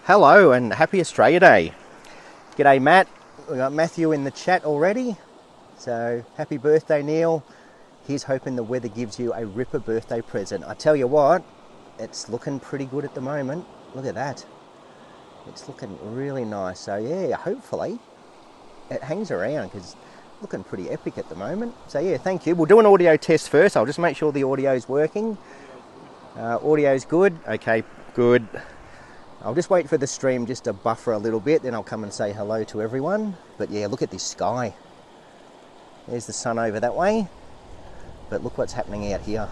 Hello and happy Australia Day. G'day Matt, we got Matthew in the chat already. So happy birthday Neil. He's hoping the weather gives you a ripper birthday present. I tell you what, it's looking pretty good at the moment. Look at that. It's looking really nice. So yeah, hopefully it hangs around because it's looking pretty epic at the moment. So yeah, thank you. We'll do an audio test first. I'll just make sure the audio's working. Audio's good. Okay, good. I'll just wait for the stream just to buffer a little bit, then I'll come and say hello to everyone. But yeah, look at this sky. There's the sun over that way, but look what's happening out here.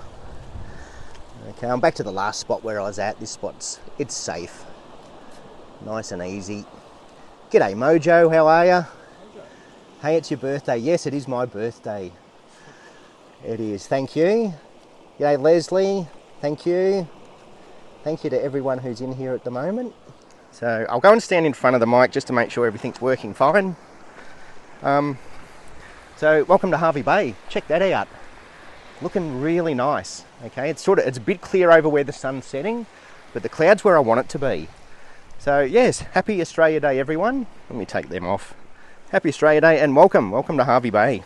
Okay, I'm back to the last spot where I was at. This spot's, it's safe. Nice and easy. G'day Mojo, how are you? Hey, it's your birthday. Yes, it is my birthday. It is, thank you. G'day Leslie, thank you. Thank you to everyone who's in here at the moment. So I'll go and stand in front of the mic just to make sure everything's working fine. So welcome to Hervey Bay. Check that out. Looking really nice. Okay, it's a bit clear over where the sun's setting, but the cloud's where I want it to be. So yes, happy Australia Day everyone. Let me take them off. Happy Australia Day and welcome to Hervey Bay.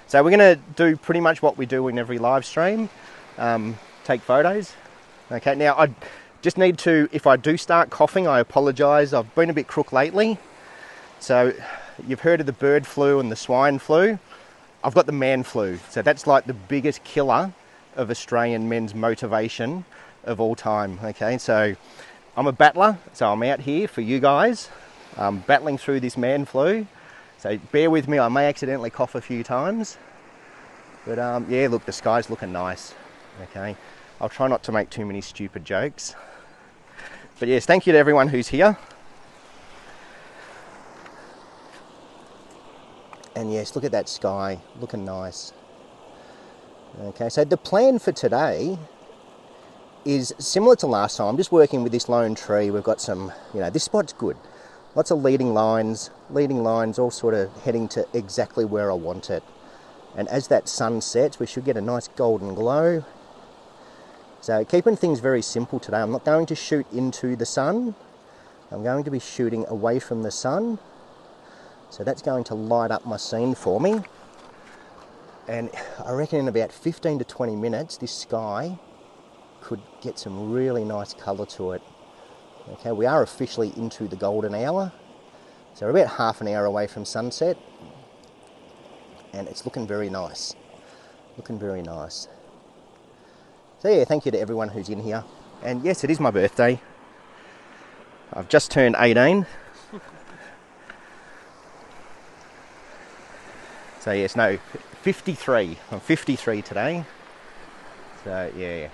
So we're going to do pretty much what we do in every live stream. Take photos. Okay, now I just need to, if I do start coughing, I apologise. I've been a bit crook lately. So you've heard of the bird flu and the swine flu. I've got the man flu. So that's like the biggest killer of Australian men's motivation of all time. Okay, so I'm a battler. So I'm out here for you guys, battling through this man flu. So bear with me, I may accidentally cough a few times. But yeah, look, the sky's looking nice. Okay. I'll try not to make too many stupid jokes. But yes, thank you to everyone who's here. And yes, look at that sky, looking nice. Okay, so the plan for today is similar to last time. I'm just working with this lone tree. We've got some, this spot's good. Lots of leading lines, all sort of heading to exactly where I want it. And as that sun sets, we should get a nice golden glow. So keeping things very simple today. I'm not going to shoot into the sun. I'm going to be shooting away from the sun. So that's going to light up my scene for me. And I reckon in about 15 to 20 minutes, this sky could get some really nice colour to it. Okay, we are officially into the golden hour. So we're about half an hour away from sunset. And it's looking very nice. Looking very nice. So yeah, thank you to everyone who's in here. And yes, it is my birthday. I've just turned 18. So yes, no, 53. I'm 53 today. So yeah.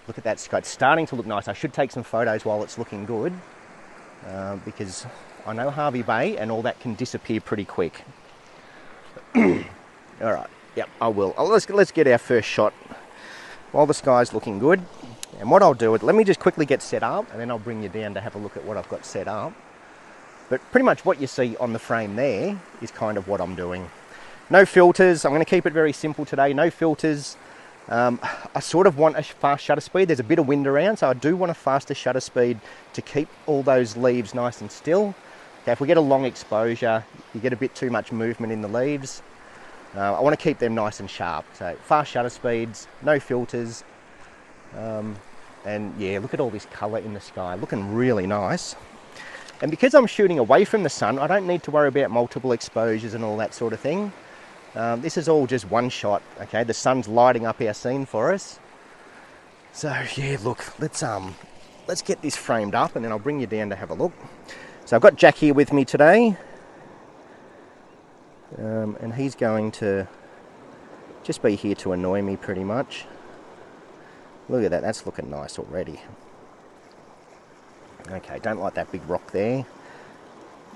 Look at that sky. It's starting to look nice. I should take some photos while it's looking good. Because I know Hervey Bay and all that can disappear pretty quick. Alright, yep, I will. Let's get our first shot while the sky's looking good. And what I'll do is, let me just quickly get set up and then I'll bring you down to have a look at what I've got set up. But pretty much what you see on the frame there is kind of what I'm doing. No filters. I'm going to keep it very simple today. No filters. I sort of want a fast shutter speed. There's a bit of wind around, so I do want a faster shutter speed to keep all those leaves nice and still. Okay, if we get a long exposure, you get a bit too much movement in the leaves. I want to keep them nice and sharp. So fast shutter speeds, no filters. And yeah, look at all this colour in the sky. Looking really nice. And because I'm shooting away from the sun, I don't need to worry about multiple exposures and all that sort of thing. This is all just one shot, okay? The sun's lighting up our scene for us. So yeah, look, let's get this framed up and then I'll bring you down to have a look. So I've got Jack here with me today. And he's going to just be here to annoy me pretty much. Look at that, that's looking nice already. Okay, don't like that big rock there.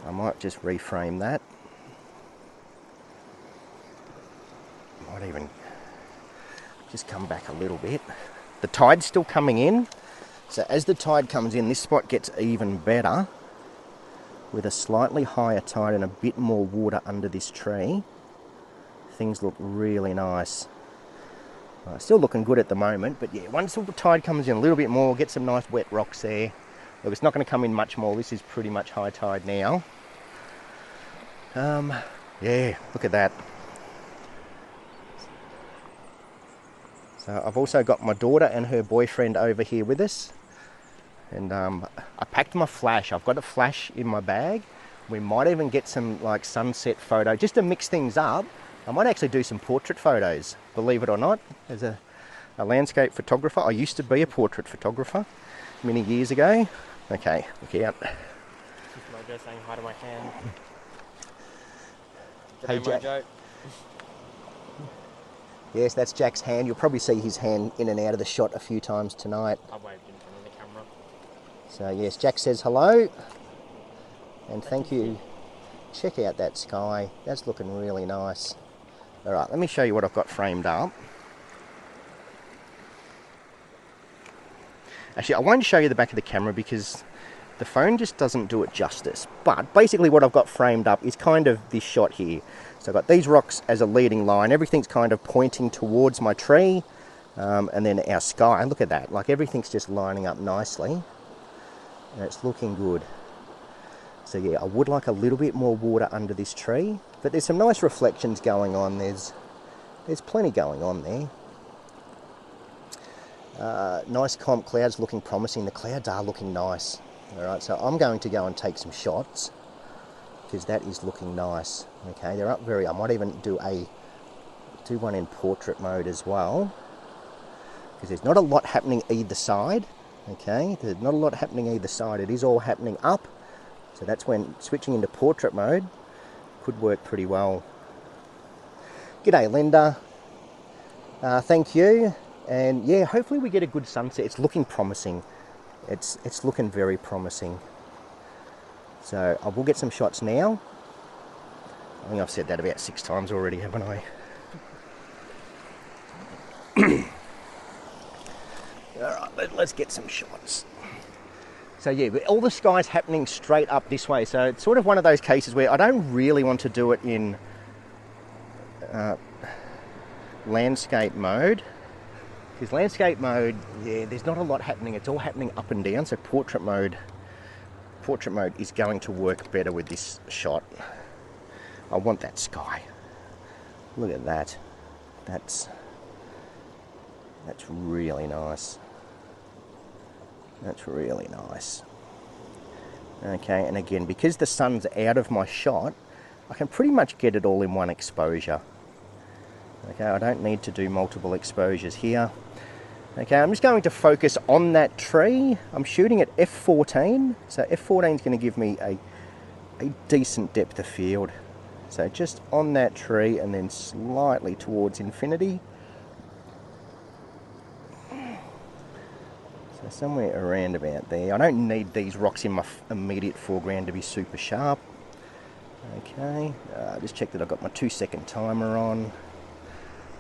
I might just reframe that. Might even just come back a little bit. The tide's still coming in. So as the tide comes in, this spot gets even better. With a slightly higher tide and a bit more water under this tree, things look really nice. Still looking good at the moment, but yeah, once the tide comes in a little bit more, get some nice wet rocks there, Look, it's not going to come in much more. This is pretty much high tide now. Yeah, look at that. So I've also got my daughter and her boyfriend over here with us. And I packed my flash. I've got a flash in my bag. We might even get some like sunset photo just to mix things up. I might actually do some portrait photos, believe it or not. As a landscape photographer, I used to be a portrait photographer many years ago. Okay, look out. This is Mojo saying hi to my hand. Hey, G'day, Jack. Mojo. Yes, that's Jack's hand. You'll probably see his hand in and out of the shot a few times tonight. I waved in front of the camera. So yes, Jack says hello. And thank you. Check out that sky. That's looking really nice. All right, let me show you what I've got framed up. Actually, I won't show you the back of the camera because the phone just doesn't do it justice. But basically what I've got framed up is kind of this shot here. So I've got these rocks as a leading line. Everything's kind of pointing towards my tree. And then our sky, look at that. Like everything's just lining up nicely. And it's looking good. So yeah, I would like a little bit more water under this tree. But there's some nice reflections going on. There's plenty going on there. Nice comp clouds looking promising. The clouds are looking nice. Alright, so I'm going to go and take some shots because that is looking nice. Okay, they're up very, I might even do one in portrait mode as well because there's not a lot happening either side. Okay, there's not a lot happening either side. It is all happening up. So that's when switching into portrait mode could work pretty well. G'day, Linda. Thank you. And yeah, hopefully we get a good sunset. It's looking promising. It's looking very promising. So I will get some shots now. I think I've said that about 6 times already, haven't I? Alright, let's get some shots. So yeah, but all the sky's happening straight up this way. So it's sort of one of those cases where I don't really want to do it in landscape mode. Because landscape mode, yeah, there's not a lot happening. It's all happening up and down. So portrait mode is going to work better with this shot. I want that sky. Look at that. That's really nice. That's really nice. Okay, and again, because the sun's out of my shot, I can pretty much get it all in one exposure. Okay, I don't need to do multiple exposures here. Okay, I'm just going to focus on that tree. I'm shooting at f14, so f14 is going to give me a decent depth of field. So just on that tree and then slightly towards infinity. So somewhere around about there. I don't need these rocks in my immediate foreground to be super sharp. Okay, just check that I've got my 2-second timer on.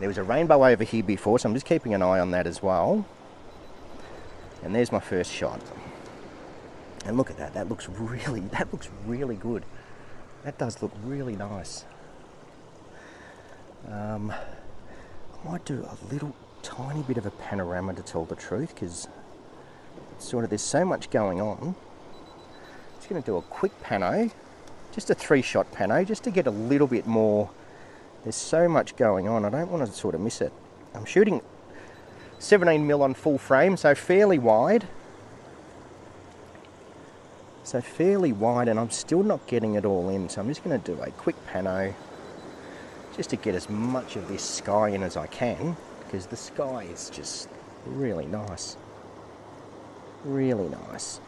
There was a rainbow over here before, so I'm just keeping an eye on that as well. And there's my first shot. And look at that, that looks really good. That does look really nice. I might do a little tiny bit of a panorama to tell the truth, because sort of there's so much going on. Just going to do a quick pano, just a 3-shot pano, just to get a little bit more. There's so much going on, I don't want to sort of miss it. I'm shooting 17mm on full frame, so fairly wide. And I'm still not getting it all in, so I'm just going to do a quick pano just to get as much of this sky in as I can, because the sky is just really nice. Really nice.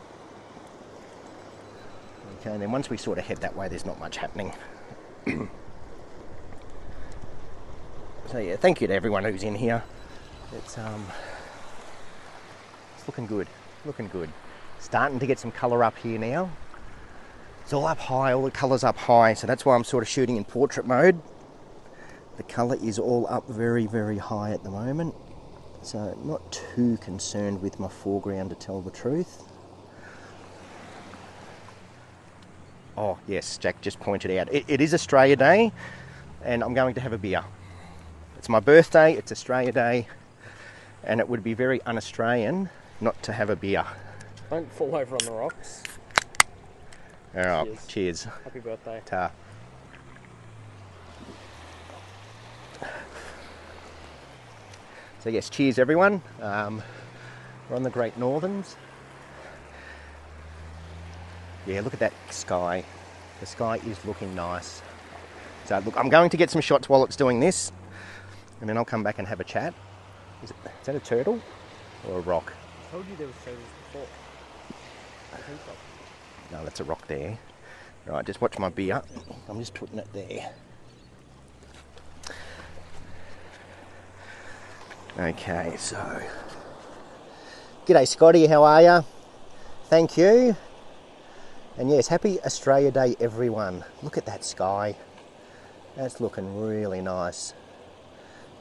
Okay, and then once we sort of head that way, there's not much happening. So yeah, thank you to everyone who's in here. It's looking good, looking good. Starting to get some colour up here now. It's all up high, all the colour's up high, so that's why I'm sort of shooting in portrait mode. The colour is all up very, very high at the moment, so not too concerned with my foreground, to tell the truth. Oh yes, Jack just pointed out, it is Australia Day, and I'm going to have a beer. It's my birthday, it's Australia Day, and it would be very un-Australian not to have a beer. Don't fall over on the rocks. All right, Cheers. cheers. Happy birthday. Ta. So yes, cheers everyone. We're on the Great Northerns. Yeah, look at that sky. The sky is looking nice. So look, I'm going to get some shots while it's doing this, and then I'll come back and have a chat. Is that a turtle or a rock? I told you there was turtles before. I think so. No, that's a rock there. Right, just watch my beer. I'm just putting it there. Okay, so. G'day Scotty, how are you? Thank you. And yes, happy Australia Day everyone. Look at that sky. That's looking really nice.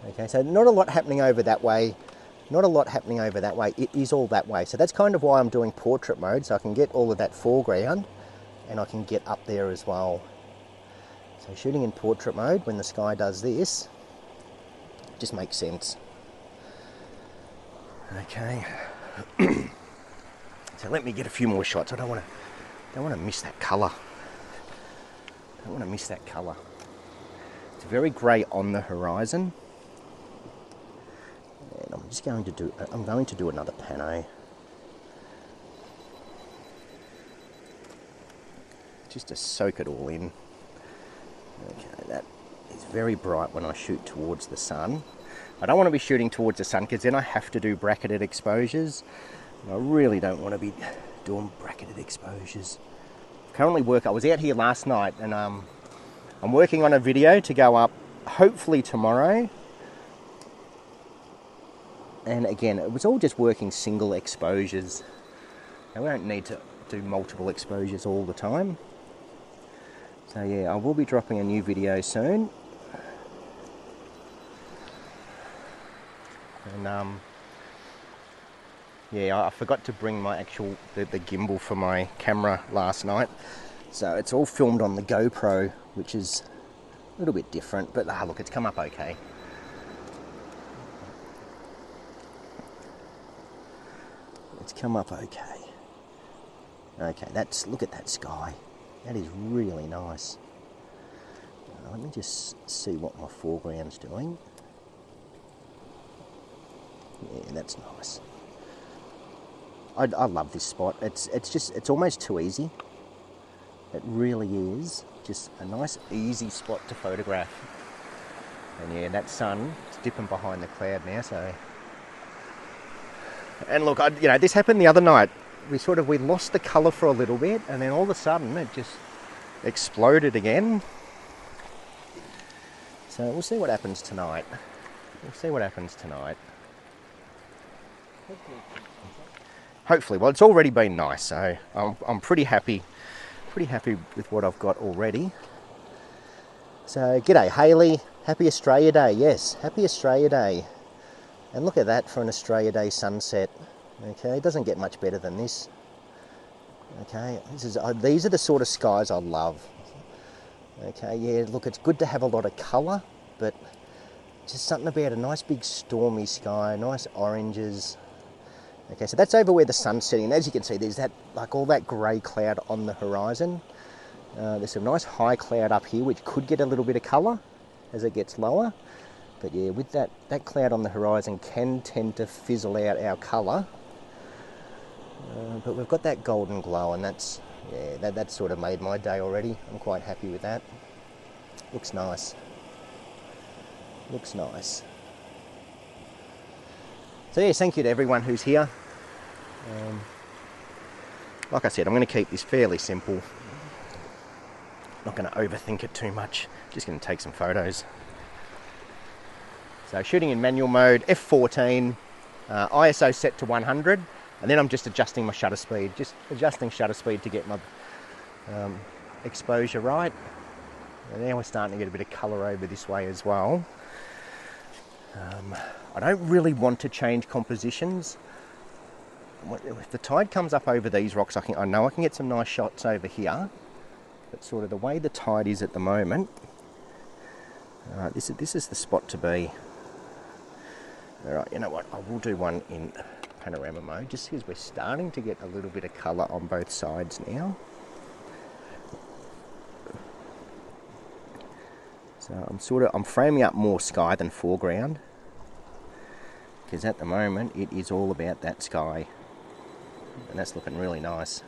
Okay, so not a lot happening over that way. Not a lot happening over that way. It is all that way. So that's kind of why I'm doing portrait mode, so I can get all of that foreground and I can get up there as well. So shooting in portrait mode when the sky does this just makes sense. Okay. So let me get a few more shots. I don't want to miss that colour. Don't want to miss that colour. It's very grey on the horizon. And I'm just going to do another pano. Just to soak it all in. Okay, that is very bright when I shoot towards the sun. I don't want to be shooting towards the sun because then I have to do bracketed exposures. And I really don't want to be doing bracketed exposures. Currently I was out here last night and I'm working on a video to go up hopefully tomorrow. And again, it was all just working single exposures. And we don't need to do multiple exposures all the time. So yeah, I will be dropping a new video soon. And yeah, I forgot to bring my actual the gimbal for my camera last night, so it's all filmed on the GoPro, which is a little bit different, but look, it's come up okay. It's come up okay. Okay, look at that sky. That is really nice. Let me just see what my foreground's doing. Yeah, that's nice. I love this spot. It's almost too easy. It really is. Just a nice, easy spot to photograph. And yeah, that sun is dipping behind the cloud now, so. And look, this happened the other night. We lost the colour for a little bit, and then all of a sudden it just exploded again. So we'll see what happens tonight. Hopefully. Well, it's already been nice, so I'm pretty happy with what I've got already. So, g'day Hayley, happy Australia Day. Yes, happy Australia Day. And look at that for an Australia Day sunset. Okay, it doesn't get much better than this. Okay, these are the sort of skies I love. Okay, yeah, look, it's good to have a lot of colour, but just something about a nice big stormy sky, nice oranges. Okay, so that's over where the sun's setting. And as you can see, there's all that grey cloud on the horizon. There's a nice high cloud up here, which could get a little bit of colour as it gets lower. But yeah, with that cloud on the horizon can tend to fizzle out our colour. But we've got that golden glow, and that's sort of made my day already. I'm quite happy with that. Looks nice. Looks nice. So yes, thank you to everyone who's here. Like I said, I'm going to keep this fairly simple. Not going to overthink it too much. Just going to take some photos. So shooting in manual mode, f14, ISO set to 100, and then I'm just adjusting my shutter speed. Just adjusting shutter speed to get my exposure right. And now we're starting to get a bit of colour over this way as well. I don't really want to change compositions. If the tide comes up over these rocks, I know I can get some nice shots over here. But sort of the way the tide is at the moment, this is the spot to be. All right, you know what? I will do one in panorama mode, just because we're starting to get a little bit of colour on both sides now. So I'm framing up more sky than foreground, because at the moment it is all about that sky, and that's looking really nice.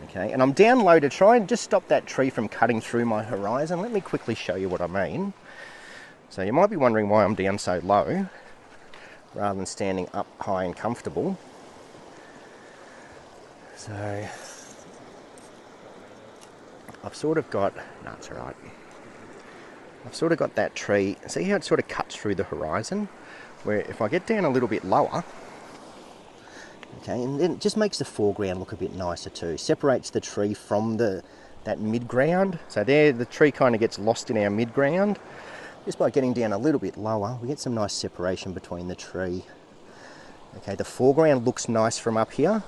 Okay, and I'm down low to try and just stop that tree from cutting through my horizon. Let me quickly show you what I mean. So you might be wondering why I'm down so low rather than standing up high and comfortable. So I've sort of got, no, it's all right. I've sort of got that tree, see how it sort of cuts through the horizon? Where if I get down a little bit lower, okay, and then it just makes the foreground look a bit nicer too. Separates the tree from that mid-ground. So there, the tree kind of gets lost in our mid-ground. Just by getting down a little bit lower, we get some nice separation between the tree. Okay, the foreground looks nice from up here.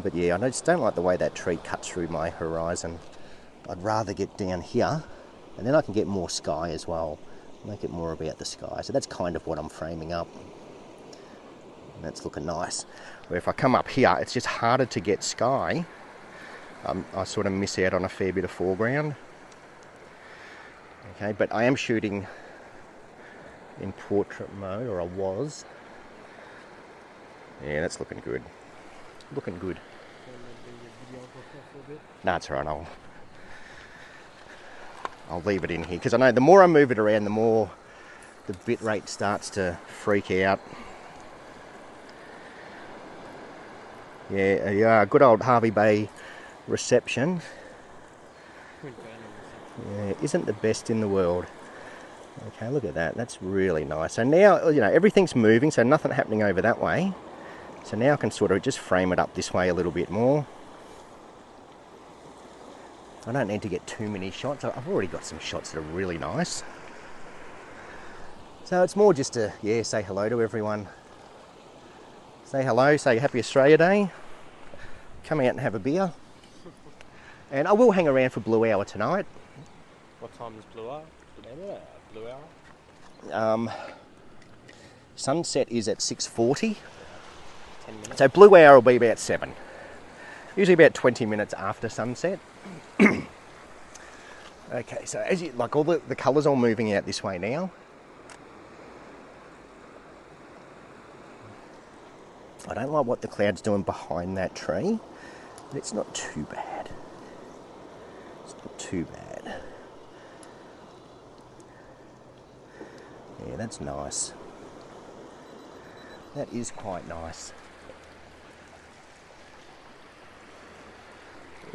But yeah, I just don't like the way that tree cuts through my horizon. I'd rather get down here, and then I can get more sky as well. Make it more about the sky. So that's kind of what I'm framing up. And that's looking nice. Where if I come up here, it's just harder to get sky. I sort of miss out on a fair bit of foreground. Okay, but I am shooting in portrait mode, or I was. Yeah, that's looking good. Looking good. No, it's alright. I'll leave it in here, because I know the more I move it around, the more the bit rate starts to freak out. Yeah, good old Harvey Bay reception. Yeah, isn't the best in the world. Okay, look at that. That's really nice. So now, you know, everything's moving, so nothing happening over that way. So now I can sort of just frame it up this way a little bit more. I don't need to get too many shots. I've already got some shots that are really nice. So it's more just to, yeah, say hello to everyone. Say hello, say Happy Australia Day. Come out and have a beer. And I will hang around for Blue Hour tonight. What time is Blue Hour? Blue Hour? Sunset is at 6:40. 10 minutes. So Blue Hour will be about 7. Usually about 20 minutes after sunset. Okay, so as you like, all the colours all moving out this way now. I don't like what the cloud's doing behind that tree, but it's not too bad. It's not too bad. Yeah, that's nice. That is quite nice.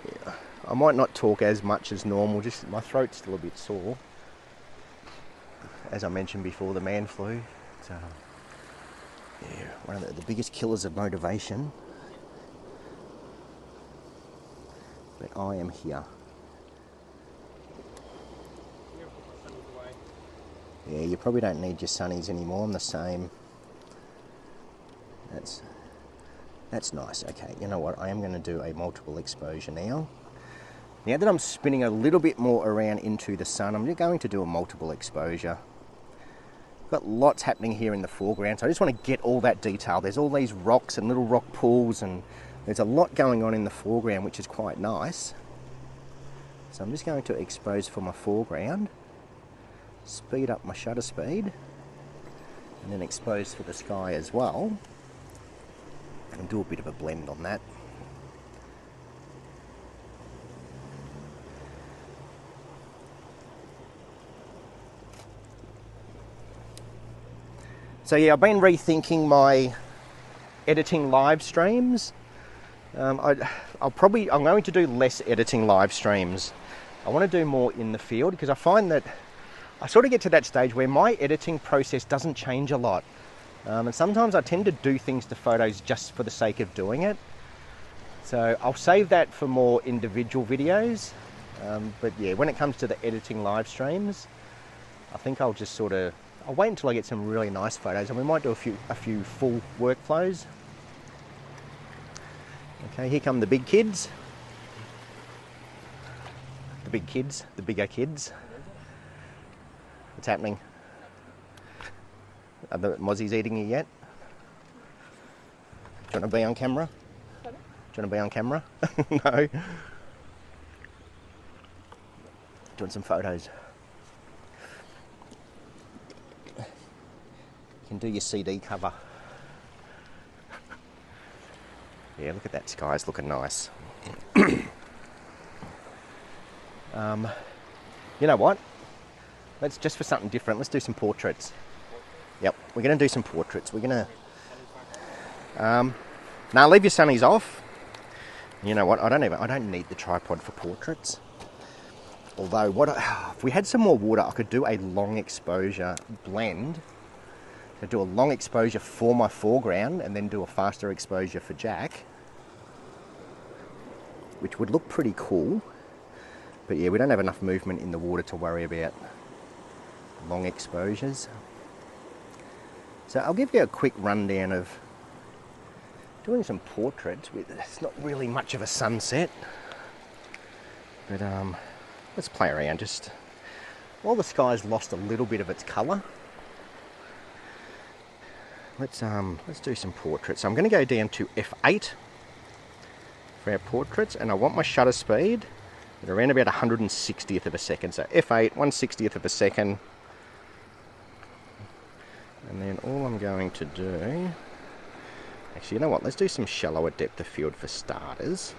Yeah. I might not talk as much as normal, just my throat's still a bit sore. As I mentioned before, the man flu. So, yeah, one of the biggest killers of motivation. But I am here. Yeah, you probably don't need your sunnies anymore. I'm the same. That's nice. Okay, you know what? I am going to do a multiple exposure now. Now that I'm spinning a little bit more around into the sun, I'm going to do a multiple exposure. Got lots happening here in the foreground, so I just want to get all that detail. There's all these rocks and little rock pools, and there's a lot going on in the foreground, which is quite nice. So I'm just going to expose for my foreground, speed up my shutter speed, and then expose for the sky as well, and do a bit of a blend on that. So yeah, I've been rethinking my editing live streams. I'm going to do less editing live streams. I want to do more in the field, because I find that I sort of get to that stage where my editing process doesn't change a lot. And sometimes I tend to do things to photos just for the sake of doing it. So I'll save that for more individual videos. But yeah, when it comes to the editing live streams, I think I'll just I'll wait until I get some really nice photos, and we might do a few full workflows. Okay, here come the big kids. The big kids, the bigger kids. What's happening? Are the mozzies eating you yet? Do you want to be on camera? Pardon? Do you want to be on camera? No. Doing some photos. You can do your CD cover. Yeah, look at that sky, it's looking nice. You know what? Let's just for something different, let's do some portraits. Yep, we're going to do some portraits. We're going to... now leave your sunnies off. You know what? I don't need the tripod for portraits. Although, if we had some more water, I could do a long exposure blend. So do a long exposure for my foreground and then do a faster exposure for Jack, which would look pretty cool. But yeah, we don't have enough movement in the water to worry about long exposures. So I'll give you a quick rundown of doing some portraits. It's not really much of a sunset, but let's play around. Just while the sky's lost a little bit of its colour, let's do some portraits. So I'm going to go down to f8 for our portraits, and I want my shutter speed at around about 160th of a second. So f8, 1/60th of a second. And then all I'm going to do... Actually, you know what? Let's do some shallower depth of field for starters.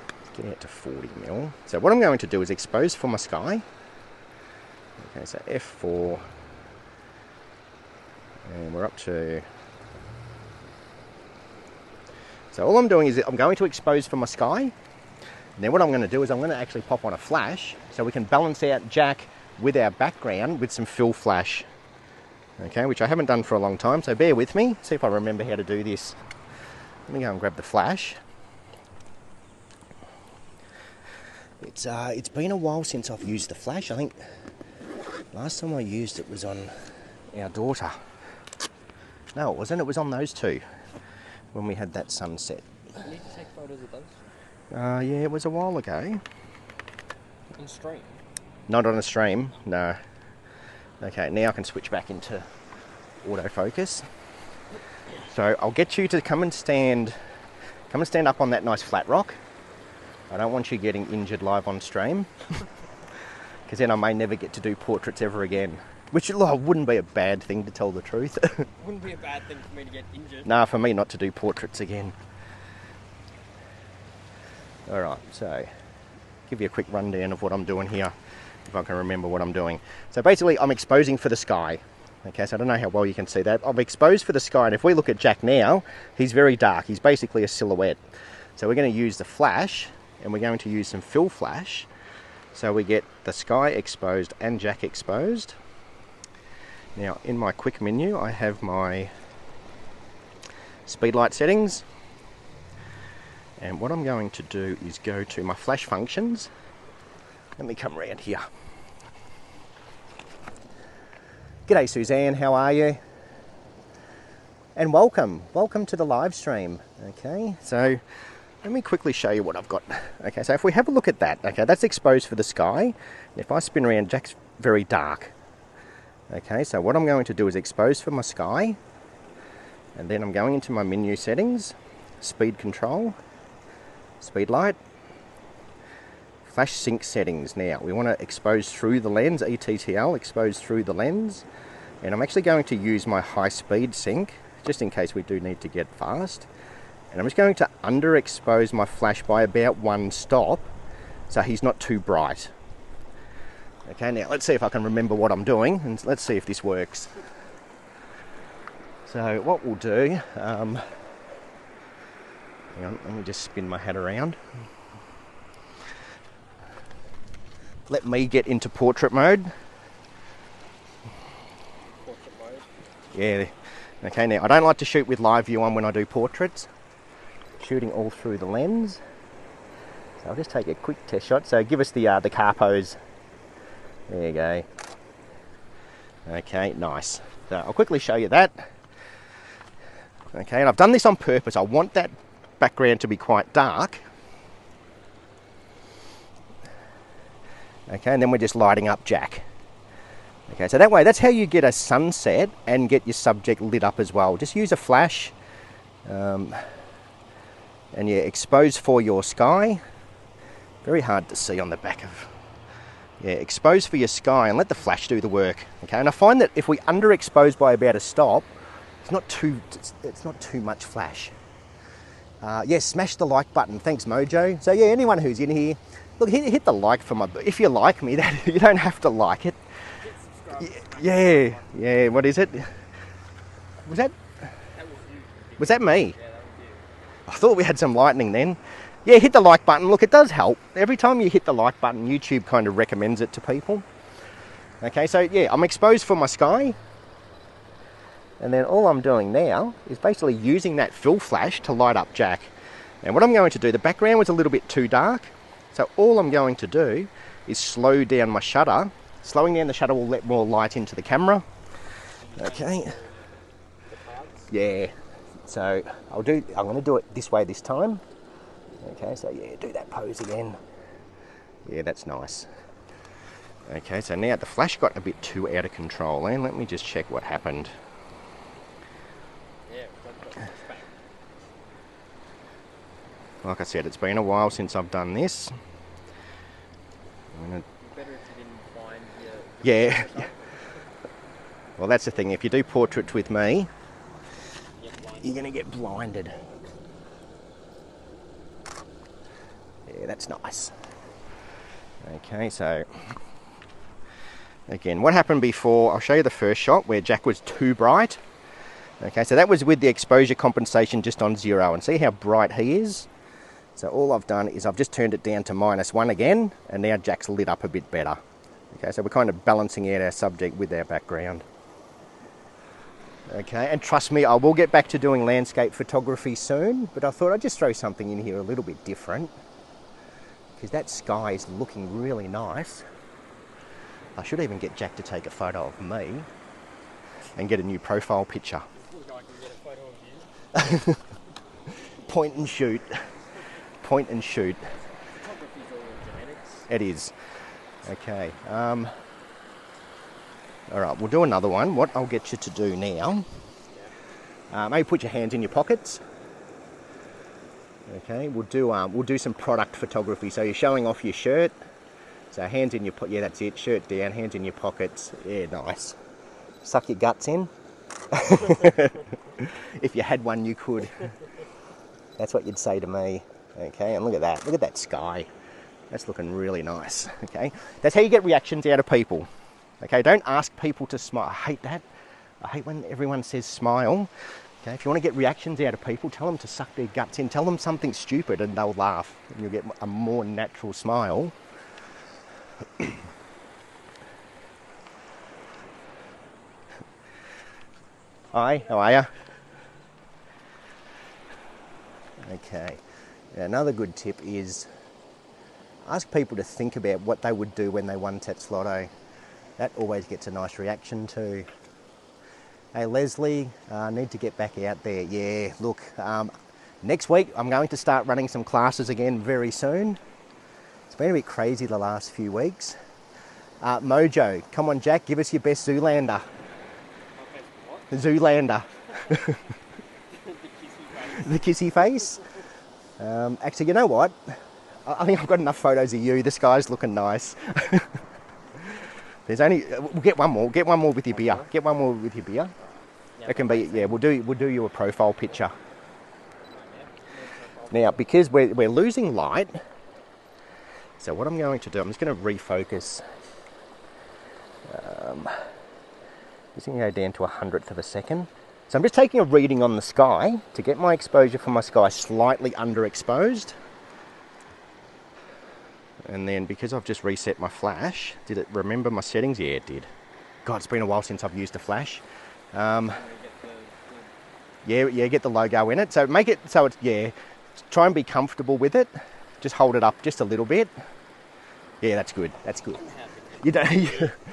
Let's get out to 40mm. So what I'm going to do is expose for my sky. Okay, so f4. And we're up to... So all I'm doing is I'm going to expose for my sky. And then what I'm going to do is I'm going to actually pop on a flash so we can balance out Jack with our background with some fill flash. Okay, which I haven't done for a long time, so bear with me. See if I remember how to do this. Let me go and grab the flash. It's been a while since I've used the flash. I think last time I used it was on our daughter. No, it wasn't. It was on those two when we had that sunset. Do you need to take photos of those? Yeah, it was a while ago. On stream? Not on a stream, no. Okay, now I can switch back into autofocus. So I'll get you to come and stand up on that nice flat rock. I don't want you getting injured live on stream, because then I may never get to do portraits ever again. Which wouldn't be a bad thing, to tell the truth. Wouldn't be a bad thing for me to get injured. Nah, for me not to do portraits again. Alright, so give you a quick rundown of what I'm doing here, if I can remember what I'm doing. So basically I'm exposing for the sky. Okay, so I don't know how well you can see that. I've exposed for the sky, and if we look at Jack now, he's very dark. He's basically a silhouette. So we're going to use the flash, and we're going to use some fill flash, so we get the sky exposed and Jack exposed. Now in my quick menu I have my speed light settings, and what I'm going to do is go to my flash functions. Let me come around here. G'day Suzanne, how are you? And welcome to the live stream. Okay, so let me quickly show you what I've got. Okay, so if we have a look at that, okay, that's exposed for the sky. If I spin around, Jack's very dark. Okay, so what I'm going to do is expose for my sky, and then I'm going into my menu settings, speed control, speed light, flash sync settings. Now we want to expose through the lens, ETTL, expose through the lens, and I'm actually going to use my high speed sync just in case we do need to get fast, and I'm just going to underexpose my flash by about 1 stop so he's not too bright. Okay, now let's see if I can remember what I'm doing, and let's see if this works. So what we'll do, hang on, let me just spin my hat around. Let me get into portrait mode. Portrait mode? Yeah, okay, now I don't like to shoot with live view on when I do portraits. Shooting all through the lens. So I'll just take a quick test shot. So give us the car pose. There you go. Okay, nice. So I'll quickly show you that. Okay, and I've done this on purpose. I want that background to be quite dark. Okay, and then we're just lighting up Jack. Okay, so that way, that's how you get a sunset and get your subject lit up as well. Just use a flash, and yeah, expose for your sky. Very hard to see on the back of. Yeah, expose for your sky and let the flash do the work. Okay, and I find that if we underexpose by about a stop, it's not too much flash. Yeah, smash the like button. Thanks, Mojo. So yeah, anyone who's in here, look, hit the like for my. If you like me, that you don't have to like it. Yeah. What is it? Was that? Was that me? Yeah, that was you. I thought we had some lightning then. Yeah, hit the like button. Look, it does help. Every time you hit the like button, YouTube kind of recommends it to people. Okay, so yeah, I'm exposed for my sky. And then all I'm doing now is basically using that fill flash to light up Jack. And what I'm going to do, the background was a little bit too dark. So all I'm going to do is slow down my shutter. Slowing down the shutter will let more light into the camera. Okay. Yeah. So I'm going to do it this way this time. Okay, so yeah, do that pose again. Yeah, that's nice. Okay, so now the flash got a bit too out of control, and let me just check what happened. Yeah, Like I said, it's been a while since I've done this. better if you didn't find your... Yeah. Well, that's the thing. If you do portraits with me, you're going to get blinded. Yeah, that's nice. Okay, so again, what happened before, I'll show you the first shot where Jack was too bright. Okay, so that was with the exposure compensation just on 0, and see how bright he is? So all I've done is I've just turned it down to -1 again, and now Jack's lit up a bit better. Okay, so we're kind of balancing out our subject with our background. Okay, and trust me, I will get back to doing landscape photography soon, but I thought I'd just throw something in here a little bit different, because that sky is looking really nice. I should even get Jack to take a photo of me and get a new profile picture. I can get a photo of you. Point and shoot. Point and shoot. Photography's all in genetics. It is. Okay. All right, we'll do another one. What I'll get you to do now, maybe put your hands in your pockets. Okay, we'll do some product photography. So you're showing off your shirt. So hands in your yeah, that's it. Shirt down, hands in your pockets. Yeah, nice. Suck your guts in. If you had one, you could. That's what you'd say to me. Okay, and look at that. Look at that sky. That's looking really nice. Okay, that's how you get reactions out of people. Okay, don't ask people to smile. I hate that. I hate when everyone says smile. Okay, if you want to get reactions out of people, tell them to suck their guts in. Tell them something stupid and they'll laugh. And you'll get a more natural smile. Hi, how are you? Okay, now, another good tip is ask people to think about what they would do when they won Tats Lotto. That always gets a nice reaction too. Hey Leslie, need to get back out there. Yeah, look, next week I'm going to start running some classes again very soon. It's been a bit crazy the last few weeks. Mojo, come on Jack, give us your best Zoolander. What? Zoolander. The kissy face. The kissy face. Actually, you know what? I think I've got enough photos of you. This guy's looking nice. There's only we'll get one more. Get one more with your beer. Get one more with your beer. It can be, yeah. We'll do you a profile picture. Now, because we're losing light, so what I'm going to do, I'm just going to refocus. Just going to go down to 100th of a second. So I'm just taking a reading on the sky to get my exposure for my sky slightly underexposed. And then because I've just reset my flash, did it remember my settings? Yeah, it did. God, it's been a while since I've used a flash. Yeah, get the logo in it. So make it so it's, yeah, try and be comfortable with it. Just hold it up just a little bit. Yeah, that's good. That's good. You don't.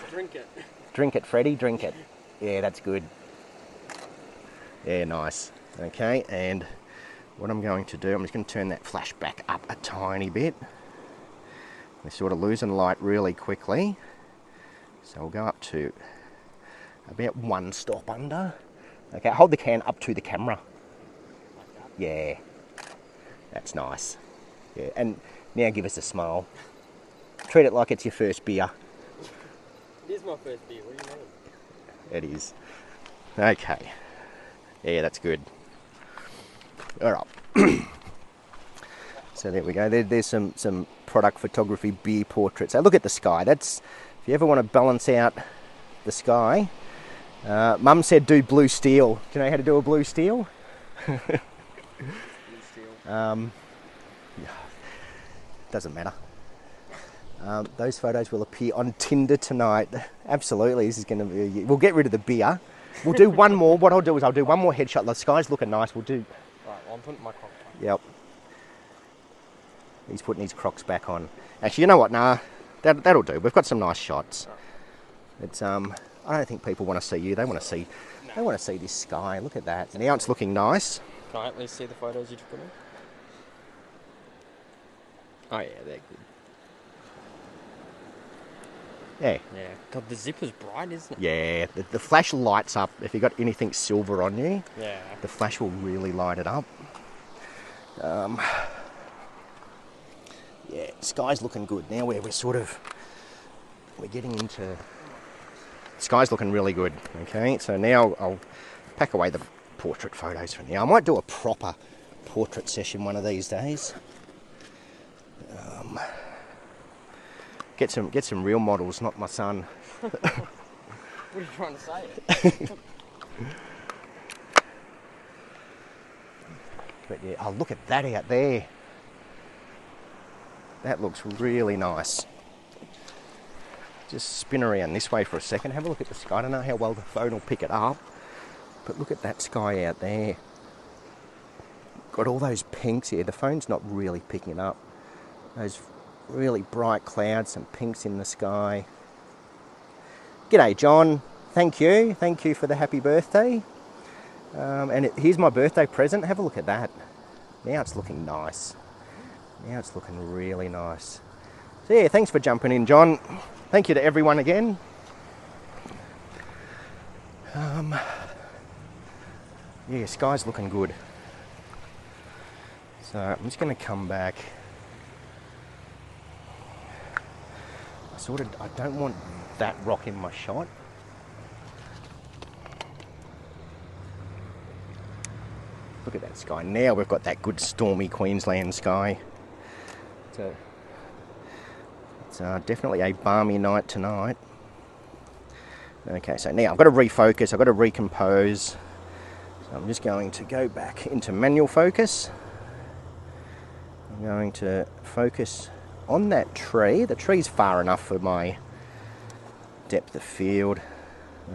Drink it. Drink it, Freddie. Drink it. Yeah, that's good. Yeah, nice. Okay, and what I'm going to do, I'm just going to turn that flash back up a tiny bit. We're sort of losing light really quickly. So So we'll go up to about 1 stop under. Okay, hold the can up to the camera. Yeah, that's nice. Yeah, and now give us a smile. Treat it like it's your first beer. It is my first beer, what do you mean? It is. Okay. Yeah, that's good. All right. So there we go. There's some product photography beer portraits. So look at the sky. That's, if you ever want to balance out the sky. Mum said do blue steel. Do you know how to do a blue steel? Blue steel. Doesn't matter. Those photos will appear on Tinder tonight. Absolutely, this is going to be... We'll get rid of the beer. We'll do one more. What I'll do is I'll do one more headshot. The sky's looking nice. We'll do... Right, well, I'm putting my Crocs on. Yep. He's putting his Crocs back on. Actually, you know what? Nah, that'll do. We've got some nice shots. It's I don't think people want to see you. They want to see... No. They want to see this sky. Look at that. Now it's looking nice. Can I at least see the photos you took of me? Oh yeah, they're good. Yeah. Yeah. God, the zipper's bright, isn't it? Yeah, the flash lights up. If you've got anything silver on you, Yeah. the flash will really light it up. Yeah, sky's looking good. Now we're getting into... Sky's looking really good, okay? So now I'll pack away the portrait photos for now. I might do a proper portrait session one of these days. Get some real models, not my son. What are you trying to say? But yeah, oh, look at that out there. That looks really nice. Just spin around this way for a second. Have a look at the sky. I don't know how well the phone will pick it up, but look at that sky out there. Got all those pinks here. The phone's not really picking it up. Those really bright clouds and pinks in the sky. G'day, John. Thank you. Thank you for the happy birthday. Here's my birthday present. Have a look at that. Now it's looking nice. Now it's looking really nice. So yeah, thanks for jumping in, John. Thank you to everyone again. Yeah, sky's looking good. So I'm just going to come back. I don't want that rock in my shot. Look at that sky. Now we've got that good stormy Queensland sky. So it's definitely a balmy night tonight. Okay, so now I've got to refocus, I've got to recompose. So I'm just going to go back into manual focus. I'm going to focus on that tree. The tree's far enough for my depth of field.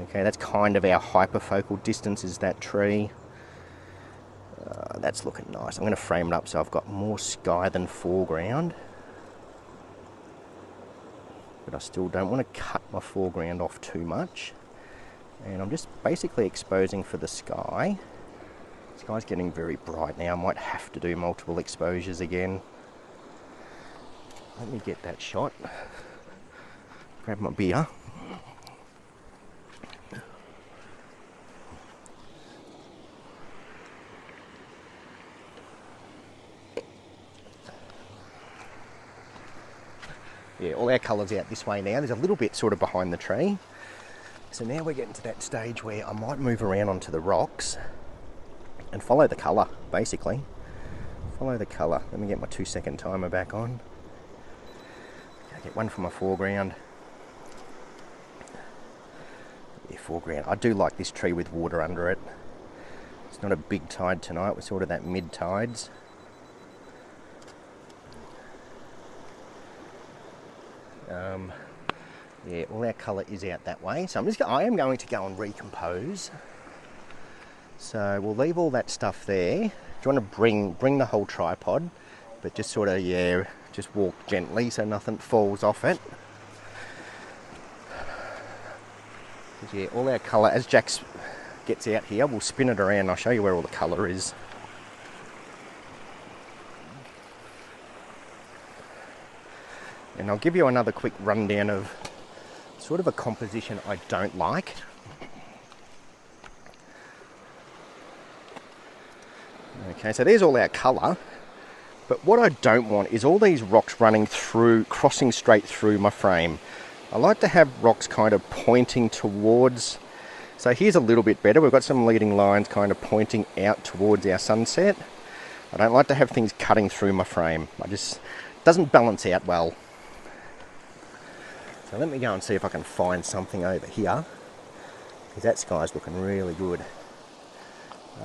Okay, that's kind of our hyperfocal distance, is that tree. That's looking nice. I'm going to frame it up so I've got more sky than foreground. But I still don't want to cut my foreground off too much. And I'm just basically exposing for the sky. The sky's getting very bright now. I might have to do multiple exposures again. Let me get that shot. Grab my beer. Yeah, all our colours out this way now. There's a little bit sort of behind the tree. So now we're getting to that stage where I might move around onto the rocks and follow the colour, basically. Follow the colour. Let me get my 2-second timer back on. Get one for my foreground. Yeah, foreground. I do like this tree with water under it. It's not a big tide tonight. We're sort of that mid-tides. Yeah, all our colour is out that way. So I am going to go and recompose. So we'll leave all that stuff there. Do you want to bring the whole tripod, but just sort of, yeah, just walk gently so nothing falls off it. Yeah, all our colour, as Jax gets out here, we'll spin it around. I'll show you where all the colour is. And I'll give you another quick rundown of sort of a composition I don't like. Okay, so there's all our colour. But what I don't want is all these rocks running through, crossing straight through my frame. I like to have rocks kind of pointing towards. So here's a little bit better. We've got some leading lines kind of pointing out towards our sunset. I don't like to have things cutting through my frame. Doesn't balance out well. So let me go and see if I can find something over here, because that sky's looking really good.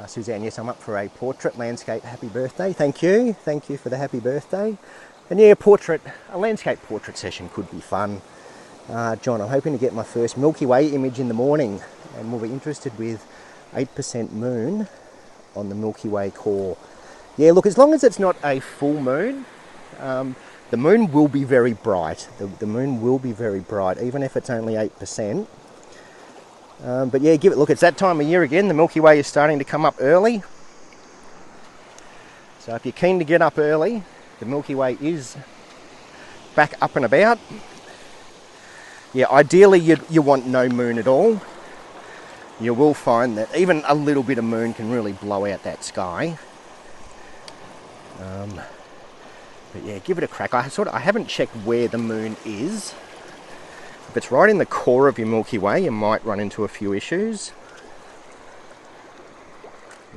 Suzanne, yes, I'm up for a portrait landscape. Happy birthday. Thank you for the happy birthday. And yeah, a landscape portrait session could be fun. John, I'm hoping to get my first Milky Way image in the morning, and we'll be interested with 8% moon on the Milky Way core. Yeah, look, as long as it's not a full moon, the moon will be very bright. The moon will be very bright, even if it's only 8%. But yeah, look, it's that time of year again. The Milky Way is starting to come up early. So if you're keen to get up early, the Milky Way is back up and about. Yeah, ideally you want no moon at all. You will find that even a little bit of moon can really blow out that sky. But yeah, give it a crack. I haven't checked where the moon is. If it's right in the core of your Milky Way, you might run into a few issues.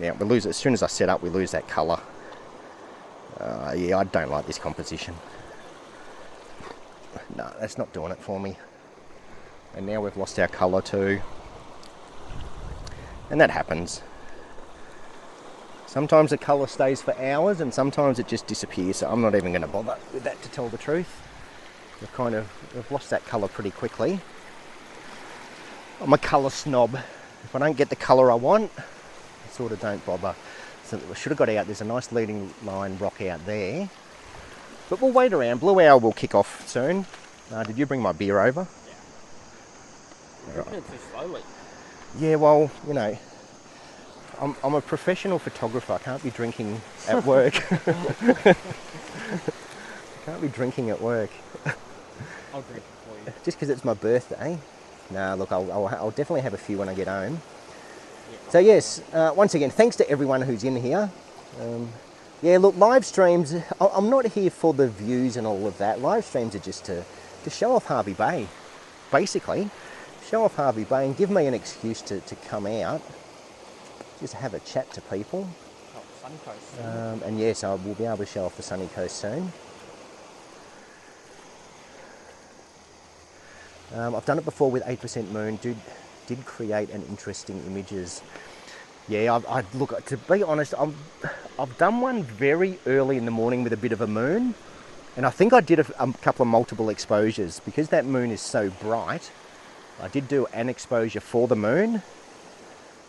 Yeah, we lose it as soon as I set up. We lose that colour. Yeah, I don't like this composition. No, that's not doing it for me. And now we've lost our colour too. And that happens. Sometimes the colour stays for hours and sometimes it just disappears, so I'm not even going to bother with that, to tell the truth. We've lost that colour pretty quickly. I'm a colour snob. If I don't get the colour I want, I sort of don't bother. So we should have got out. There's a nice leading line rock out there. But we'll wait around. Blue hour will kick off soon. Did you bring my beer over? Yeah. You're drinking it too slowly. Yeah, well, you know, I'm a professional photographer. I can't be drinking at work. I can't be drinking at work. I'll drink it for you. Just because it's my birthday. Nah, look, I'll definitely have a few when I get home. Yeah. So yes, once again, thanks to everyone who's in here. Yeah, look, live streams, I'm not here for the views and all of that. Live streams are just to show off Hervey Bay, basically. Show off Hervey Bay and give me an excuse to come out. Just have a chat to people. Oh, Sunny Coast. And yes, I will be able to show off the Sunny Coast soon. I've done it before with 8% moon. Did create an interesting images. Yeah, look, to be honest, I've done one very early in the morning with a bit of a moon. And I think I did a couple of multiple exposures. Because that moon is so bright, I did do an exposure for the moon.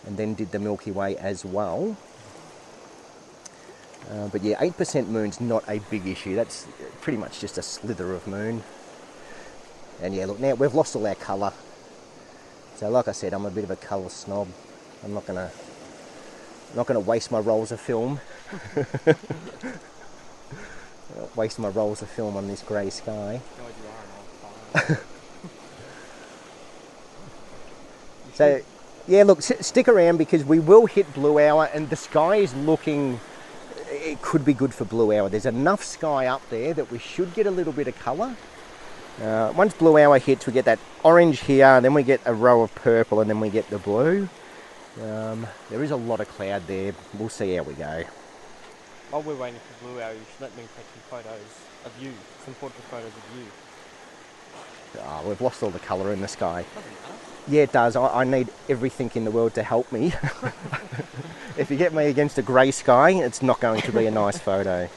And then did the Milky Way as well. But yeah, 8% moon's not a big issue. That's pretty much just a slither of moon. And yeah, look, now we've lost all our colour. So like I said, I'm a bit of a colour snob. I'm not gonna waste my rolls of film. Waste my rolls of film on this grey sky. So yeah, look, stick around because we will hit blue hour and the sky is looking, it could be good for blue hour. There's enough sky up there that we should get a little bit of colour. Once blue hour hits, we get that orange here, then we get a row of purple, and then we get the blue. There is a lot of cloud there. We'll see how we go. While we're waiting for blue hour, you should let me take some photos of you, some portrait photos of you. Oh, we've lost all the colour in the sky. Yeah, it does. I need everything in the world to help me. If you get me against a grey sky, it's not going to be a nice photo.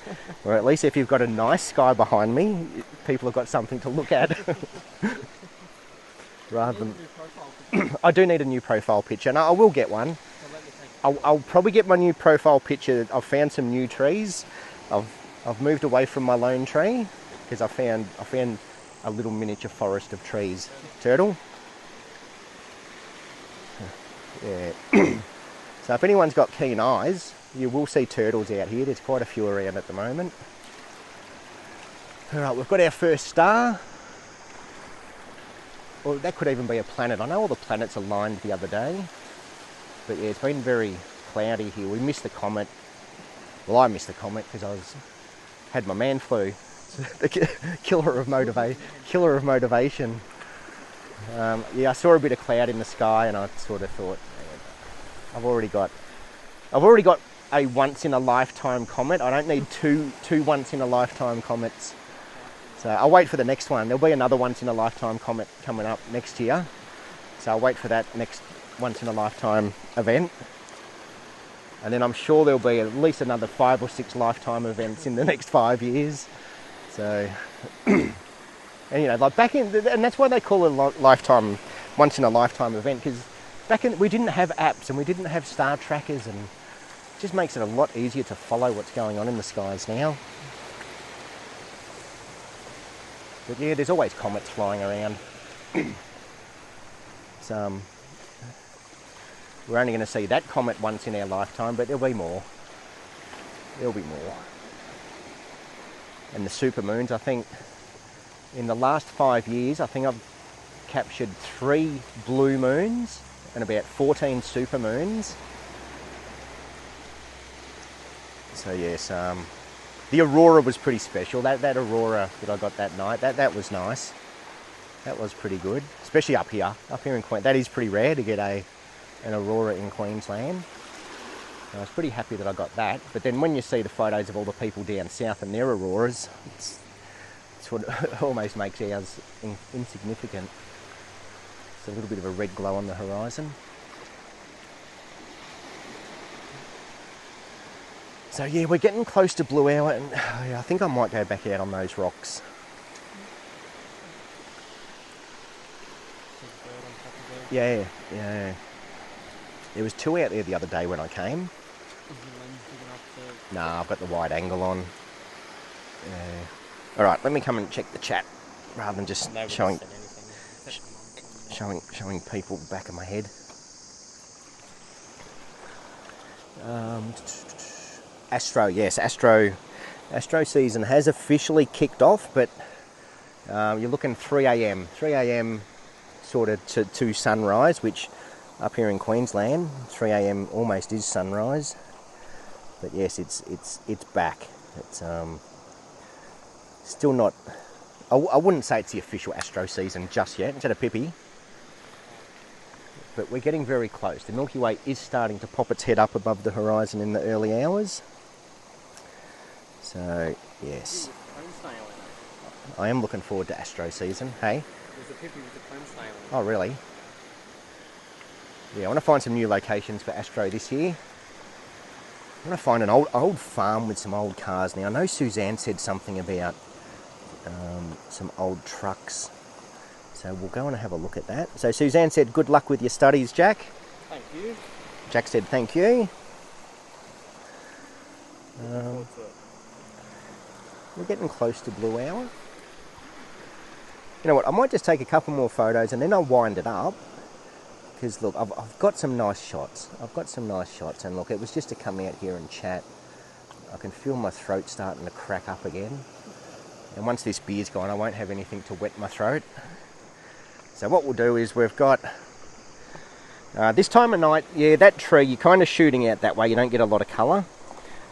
Or at least if you've got a nice sky behind me, people have got something to look at. Rather than... I do need a new profile picture, and I will get one. I'll probably get my new profile picture. I've found some new trees. I've moved away from my lone tree because I found a little miniature forest of trees. Turtle? Yeah. So if anyone's got keen eyes, you will see turtles out here. There's quite a few around at the moment. Alright, we've got our first star. or that could even be a planet. I know all the planets aligned the other day, but yeah, it's been very cloudy here. We missed the comet. Well, I missed the comet because had my man flu. The killer of motivation. Yeah, I saw a bit of cloud in the sky, and I sort of thought, I've already got a once in a lifetime comet. I don't need two once in a lifetime comets. So I'll wait for the next one. There'll be another once in a lifetime comet coming up next year. So I'll wait for that next once in a lifetime event. And then I'm sure there'll be at least another 5 or 6 lifetime events in the next 5 years. So, and you know, like back in, and that's why they call it a lifetime, once in a lifetime event, because back in, we didn't have apps and we didn't have star trackers, and it just makes it a lot easier to follow what's going on in the skies now. But yeah, there's always comets flying around. So, we're only going to see that comet once in our lifetime, but there'll be more. There'll be more. And the supermoons, I think, in the last 5 years, I think I've captured 3 blue moons and about 14 supermoons. So yes, the aurora was pretty special. That aurora that I got that night, that was nice. That was pretty good, especially up here in Queensland. That is pretty rare to get an aurora in Queensland. And I was pretty happy that I got that. But then when you see the photos of all the people down south and their auroras, it's what almost makes ours insignificant. It's a little bit of a red glow on the horizon. So yeah, we're getting close to blue hour, and I think I might go back out on those rocks. Yeah. There was 2 out there the other day when I came. Nah, I've got the wide angle on. Alright, let me come and check the chat rather than just showing people the back of my head. Astro, yes, Astro season has officially kicked off, but you're looking 3 a.m. sort of to sunrise, which up here in Queensland, 3 a.m. almost is sunrise. But yes, it's back. It's still not. I wouldn't say it's the official Astro season just yet. It's at a pippy, but we're getting very close. The Milky Way is starting to pop its head up above the horizon in the early hours. So yes, I am looking forward to Astro season. Hey. There's a pippy with a cone snail. Oh really? Yeah, I want to find some new locations for Astro this year. I want to find an old farm with some old cars. Now, I know Suzanne said something about some old trucks. So we'll go and have a look at that. So Suzanne said, good luck with your studies, Jack. Thank you. Jack said, thank you. We're getting close to blue hour. You know what, I might just take a couple more photos and then I'll wind it up. Because look, I've got some nice shots. And look, it was just to come out here and chat. I can feel my throat starting to crack up again. And once this beer's gone, I won't have anything to wet my throat. So what we'll do is we've got, this time of night, yeah, that tree, you're kind of shooting out that way, you don't get a lot of colour.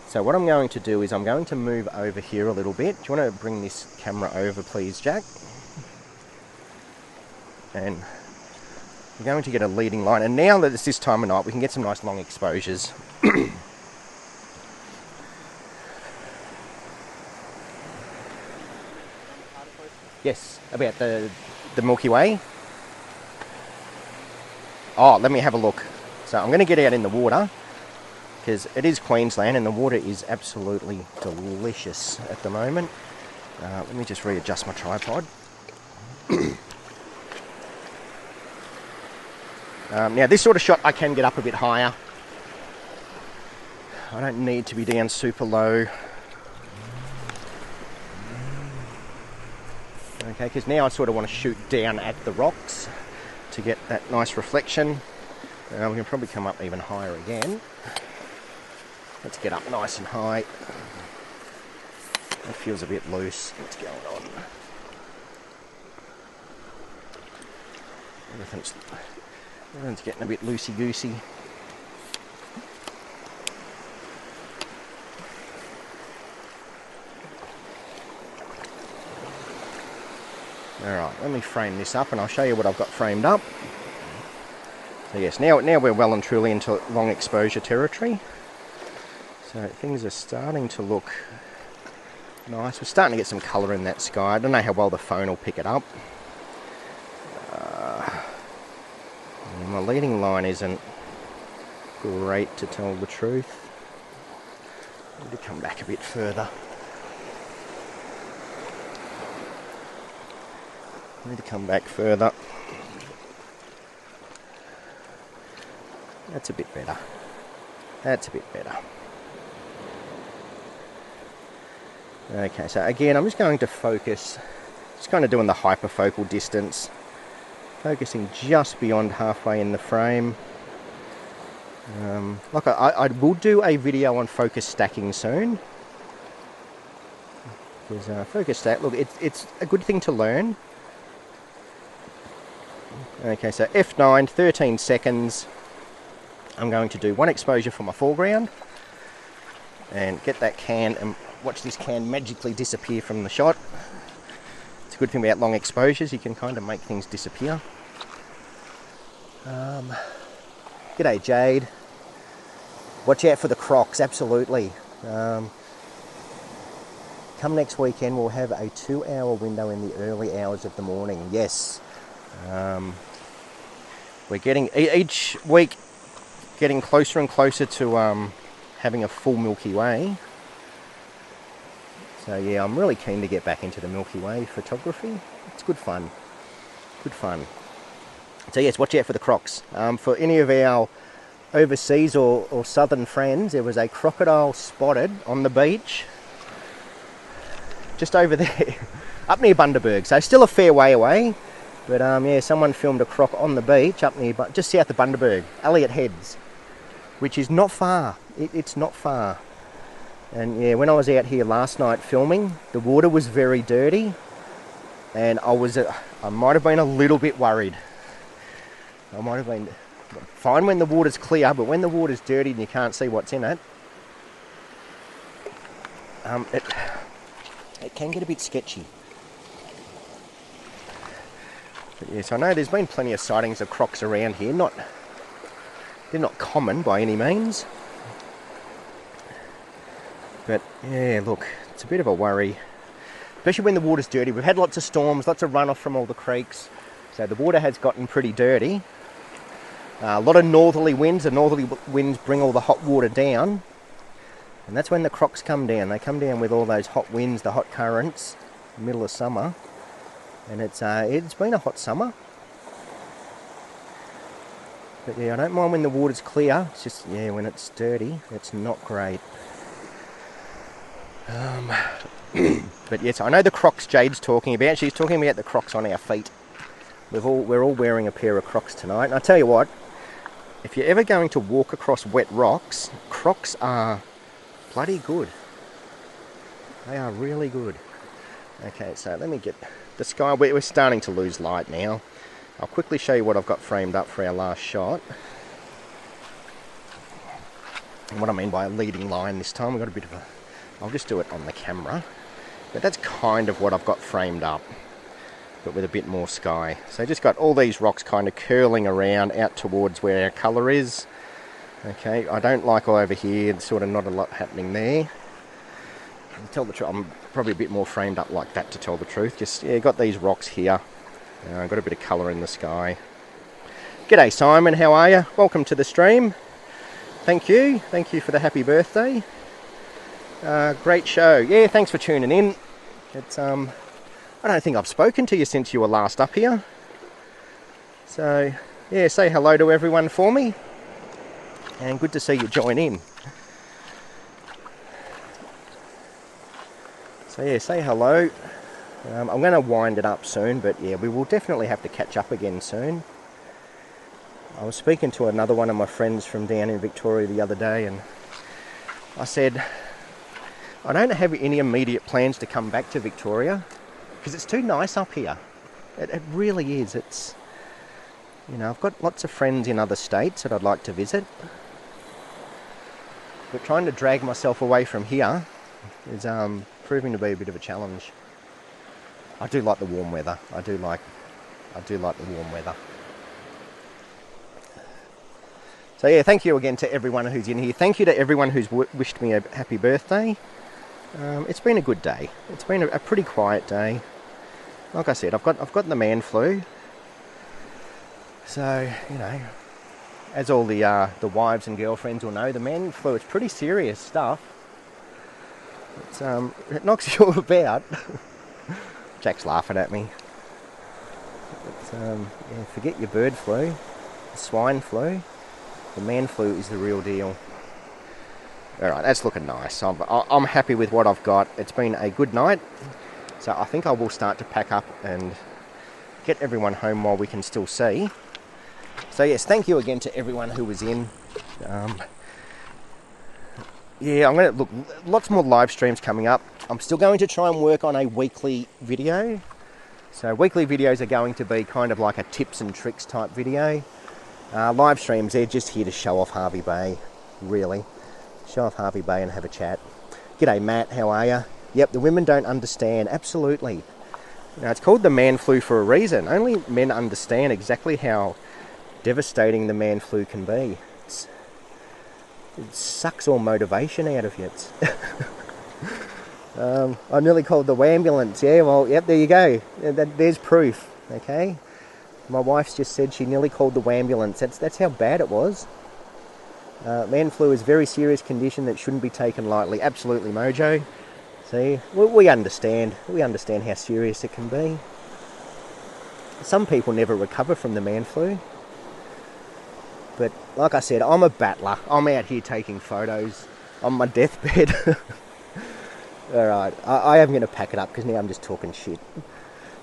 So what I'm going to do is I'm going to move over here a little bit. Do you want to bring this camera over, please, Jack? And we're going to get a leading line. And now that it's this time of night, we can get some nice long exposures. Yes, about the Milky Way. Oh, let me have a look. So I'm going to get out in the water because it is Queensland and the water is absolutely delicious at the moment. Let me just readjust my tripod. Now this sort of shot I can get up a bit higher. I don't need to be down super low. Okay, because now I sort of want to shoot down at the rocks to get that nice reflection. We can probably come up even higher again. Let's get up nice and high. That feels a bit loose. What's going on? Everything's getting a bit loosey-goosey. Alright, let me frame this up and I'll show you what I've got framed up. So yes, now we're well and truly into long exposure territory. So things are starting to look nice. We're starting to get some colour in that sky. I don't know how well the phone will pick it up. My leading line isn't great, to tell the truth. I need to come back a bit further. That's a bit better. Okay, so again, I'm just going to focus, just kind of doing the hyperfocal distance, focusing just beyond halfway in the frame. Like I will do a video on focus stacking soon. Because focus stack, look, it's a good thing to learn. Okay, so F9, 13 seconds. I'm going to do one exposure for my foreground and get that can and watch this can magically disappear from the shot. It's a good thing about long exposures, you can kind of make things disappear. G'day Jade. Watch out for the crocs, absolutely. Come next weekend we'll have a 2-hour window in the early hours of the morning, yes. We're getting, each week, getting closer and closer to having a full Milky Way. So yeah, I'm really keen to get back into the Milky Way photography. It's good fun. So yes, watch out for the crocs. For any of our overseas or southern friends, there was a crocodile spotted on the beach just over there, up near Bundaberg. So still a fair way away. But yeah, someone filmed a croc on the beach up near, just south of Bundaberg, Elliot Heads, which is not far. It's not far. And yeah, when I was out here last night filming, the water was very dirty, and I might have been a little bit worried. I might have been fine when the water's clear, but when the water's dirty and you can't see what's in it, it can get a bit sketchy. But yes, I know there's been plenty of sightings of crocs around here. They're not common by any means. But yeah, look, it's a bit of a worry, especially when the water's dirty. We've had lots of storms, lots of runoff from all the creeks, so the water has gotten pretty dirty. A lot of northerly winds. The northerly winds bring all the hot water down, and that's when the crocs come down. They come down with all those hot winds, the hot currents, in the middle of summer. And it's been a hot summer. But yeah, I don't mind when the water's clear. It's just, yeah, when it's dirty, it's not great. But yes, I know the crocs Jade's talking about. She's talking about the crocs on our feet. We're all wearing a pair of crocs tonight. And I tell you what, if you're ever going to walk across wet rocks, crocs are bloody good. They are really good. Okay, so let me get the sky. We're starting to lose light now. I'll quickly show you what I've got framed up for our last shot. And what I mean by a leading line this time, we've got a bit of a... I'll just do it on the camera. But that's kind of what I've got framed up, but with a bit more sky. So just got all these rocks kind of curling around out towards where our colour is. Okay, I don't like over here, there's sort of not a lot happening there. To tell the truth, I'm probably a bit more framed up like that, to tell the truth. Just, yeah, got these rocks here. I've got a bit of colour in the sky. G'day Simon, how are you? Welcome to the stream. Thank you for the happy birthday. Great show. Yeah, thanks for tuning in. It's I don't think I've spoken to you since you were last up here. So yeah, say hello to everyone for me. And good to see you join in. So yeah, say hello. I'm going to wind it up soon, but yeah, we will definitely have to catch up again soon. I was speaking to another one of my friends from down in Victoria the other day, and I said, I don't have any immediate plans to come back to Victoria because it's too nice up here. It really is. You know, I've got lots of friends in other states that I'd like to visit. But trying to drag myself away from here is proving to be a bit of a challenge. I do like the warm weather. I do like the warm weather. So yeah, thank you again to everyone who's in here. Thank you to everyone who's wished me a happy birthday. It's been a good day. It's been a pretty quiet day. Like I said, I've got the man flu. So, you know, as all the wives and girlfriends will know, the man flu is pretty serious stuff. It knocks you all about. Jack's laughing at me. Yeah, forget your bird flu, the swine flu. The man flu is the real deal. Alright, that's looking nice. I'm happy with what I've got. It's been a good night. So I think I will start to pack up and get everyone home while we can still see. So yes, thank you again to everyone who was in. Yeah, I'm going to look, lots more live streams coming up. I'm still going to try and work on a weekly video. So weekly videos are going to be kind of like a tips and tricks type video. Live streams, they're just here to show off Harvey Bay, really. Show off Harvey Bay and have a chat. G'day Matt, how are you? Yep, the women don't understand, absolutely. Now it's called the man flu for a reason. Only men understand exactly how devastating the man flu can be. It sucks all motivation out of you. I nearly called the ambulance. Yeah, well, yep, there you go. There's proof, okay? My wife's just said she nearly called the ambulance. That's how bad it was. Man flu is a very serious condition that shouldn't be taken lightly. Absolutely, Mojo. See, we understand. We understand how serious it can be. Some people never recover from the man flu. But like I said, I'm a battler. I'm out here taking photos on my deathbed. Alright, I am going to pack it up because now I'm just talking shit.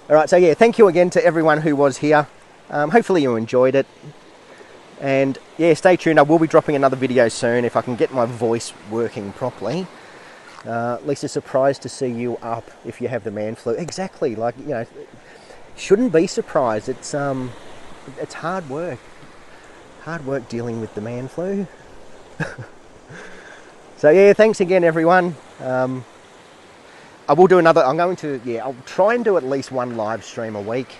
Alright, so yeah, thank you again to everyone who was here. Hopefully you enjoyed it. And yeah, stay tuned. I will be dropping another video soon if I can get my voice working properly. Lisa, surprised to see you up if you have the man flu. Exactly, like, you know, shouldn't be surprised. It's hard work. Hard work dealing with the man flu. So yeah, thanks again everyone. I will do another, I'll try and do at least one live stream a week.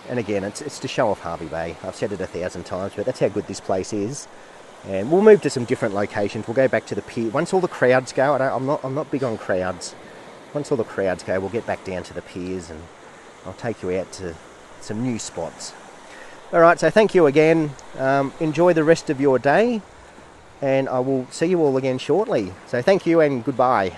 And again, it's to show off Harvey Bay. I've said it 1,000 times, but that's how good this place is. And we'll move to some different locations. We'll go back to the pier. Once all the crowds go, I'm not big on crowds. Once all the crowds go, we'll get back down to the piers and I'll take you out to some new spots. Alright, so thank you again. Enjoy the rest of your day. And I will see you all again shortly. So thank you and goodbye.